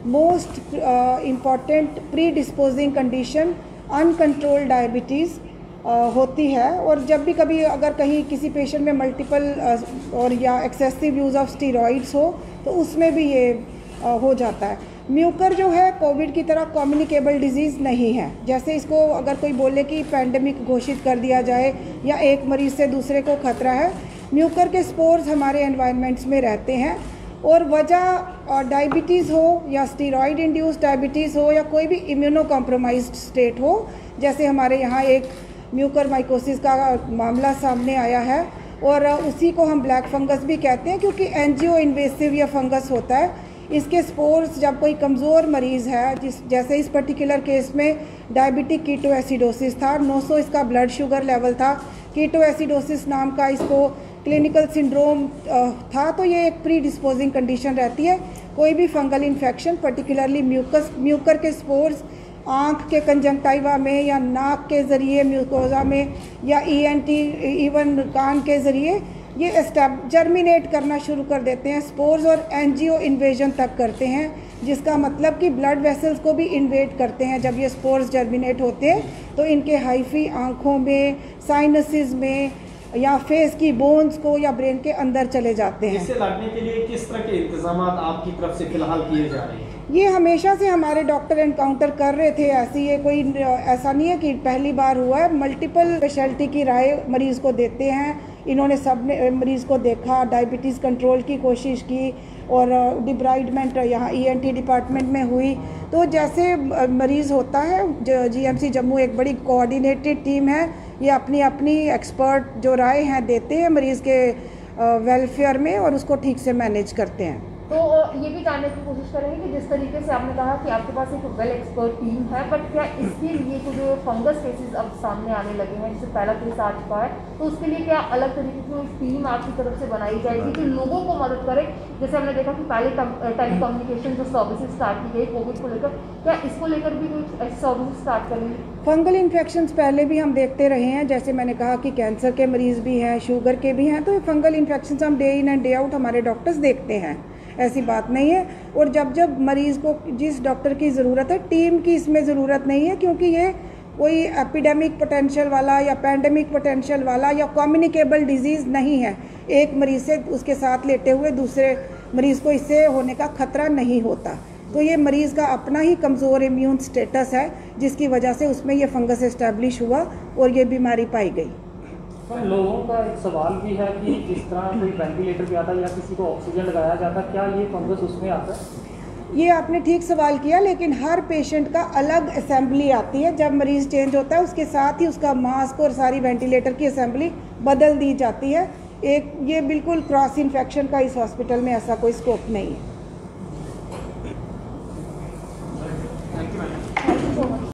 Most important pre disposing condition uncontrolled diabetes होती है। और जब भी कभी अगर कहीं किसी पेशेंट में मल्टीपल और या एक्सेसिव यूज़ ऑफ स्टीरॉइड्स हो तो उसमें भी ये हो जाता है। म्यूकर जो है कोविड की तरह कम्युनिकेबल डिजीज़ नहीं है। जैसे इसको अगर कोई बोले कि पैंडेमिक घोषित कर दिया जाए या एक मरीज़ से दूसरे को खतरा है, म्यूकर के स्पोर्स हमारे एनवायरनमेंट्स में रहते हैं। और वजह डायबिटीज़ हो या स्टीरॉयड इंड्यूस्ड डायबिटीज़ हो या कोई भी इम्यूनो कॉम्प्रोमाइज्ड स्टेट हो, जैसे हमारे यहाँ एक म्यूकर माइकोसिस का मामला सामने आया है और उसी को हम ब्लैक फंगस भी कहते हैं क्योंकि एंजियो इन्वेसिव या फंगस होता है। इसके स्पोर्स जब कोई कमज़ोर मरीज़ है, जैसे इस पर्टिकुलर केस में डायबिटिक कीटोएसिडोसिस था, 900 इसका ब्लड शुगर लेवल था, कीटोएसिडोसिस नाम का इसको क्लिनिकल सिंड्रोम था, तो ये एक प्री डिस्पोजिंग कंडीशन रहती है। कोई भी फंगल इन्फेक्शन पर्टिकुलरली म्यूकर के स्पोर्स आँख के कंजंक्टिवा में या नाक के ज़रिए म्यूकोजा में या ईएनटी इवन कान के ज़रिए ये जर्मिनेट करना शुरू कर देते हैं स्पोर्स और एंजियो इन्वेजन तक करते हैं, जिसका मतलब कि ब्लड वेसल्स को भी इन्वेड करते हैं। जब ये स्पोर्स जर्मिनेट होते हैं तो इनके हाइफी आँखों में, साइनसिस में या फेस की बोन्स को या ब्रेन के अंदर चले जाते हैं। इससे लड़ने के लिए किस तरह के इंतजाम आपकी तरफ से फिलहाल किए जा रहे हैं? ये हमेशा से हमारे डॉक्टर एनकाउंटर कर रहे थे। ऐसा नहीं है कि पहली बार हुआ है। मल्टीपल स्पेशलिटी की राय मरीज़ को देते हैं। इन्होंने सब मरीज़ को देखा, डायबिटीज़ कंट्रोल की कोशिश की और डिब्राइडमेंट यहाँ ईएनटी डिपार्टमेंट में हुई। तो जैसे मरीज़ होता है, जीएमसी जम्मू एक बड़ी कोऑर्डिनेटेड टीम है। ये अपनी अपनी एक्सपर्ट जो राय हैं देते हैं मरीज़ के वेलफेयर में और उसको ठीक से मैनेज करते हैं। तो ये भी जानने की कोशिश करेंगे कि जिस तरीके से आपने कहा कि आपके पास एक वेल एक्सपर्ट टीम है, बट क्या इसके लिए जो फंगस केसेस अब सामने आने लगे हैं, जिससे पहला केस आ चुका है, तो उसके लिए क्या अलग तरीके की टीम आपकी तरफ से बनाई जाएगी कि लोगों को मदद करे? जैसे हमने देखा कि पहले टेलीकम्युनिकेशन जो सर्विसेज स्टार्ट की गई कोविड को लेकर, क्या इसको लेकर भी कुछ ऐसी सर्विस स्टार्ट करेंगे? फंगल इन्फेक्शंस पहले भी हम देखते रहे हैं। जैसे मैंने कहा कि कैंसर के मरीज़ भी हैं, शुगर के भी हैं, तो फंगल इन्फेक्शंस हम day in and day out हमारे डॉक्टर्स देखते हैं, ऐसी बात नहीं है। और जब जब मरीज़ को जिस डॉक्टर की ज़रूरत है, टीम की इसमें ज़रूरत नहीं है, क्योंकि ये कोई एपिडेमिक पोटेंशियल वाला या पैंडेमिक पोटेंशियल वाला या कम्युनिकेबल डिजीज़ नहीं है। एक मरीज़ से उसके साथ लेटे हुए दूसरे मरीज़ को इससे होने का खतरा नहीं होता। तो ये मरीज़ का अपना ही कमज़ोर इम्यून स्टेटस है, जिसकी वजह से उसमें ये फंगस एस्टैब्लिश हुआ और ये बीमारी पाई गई। लोगों का एक सवाल भी है कि जिस तरह कोई वेंटिलेटर पे आता है या किसी को ऑक्सीजन लगाया जाता है, क्या ये फंगस उसमें आता है? ये आपने ठीक सवाल किया, लेकिन हर पेशेंट का अलग असेंबली आती है। जब मरीज़ चेंज होता है उसके साथ ही उसका मास्क और सारी वेंटिलेटर की असेंबली बदल दी जाती है। ये बिल्कुल क्रॉस इन्फेक्शन का इस हॉस्पिटल में ऐसा कोई स्कोप नहीं है।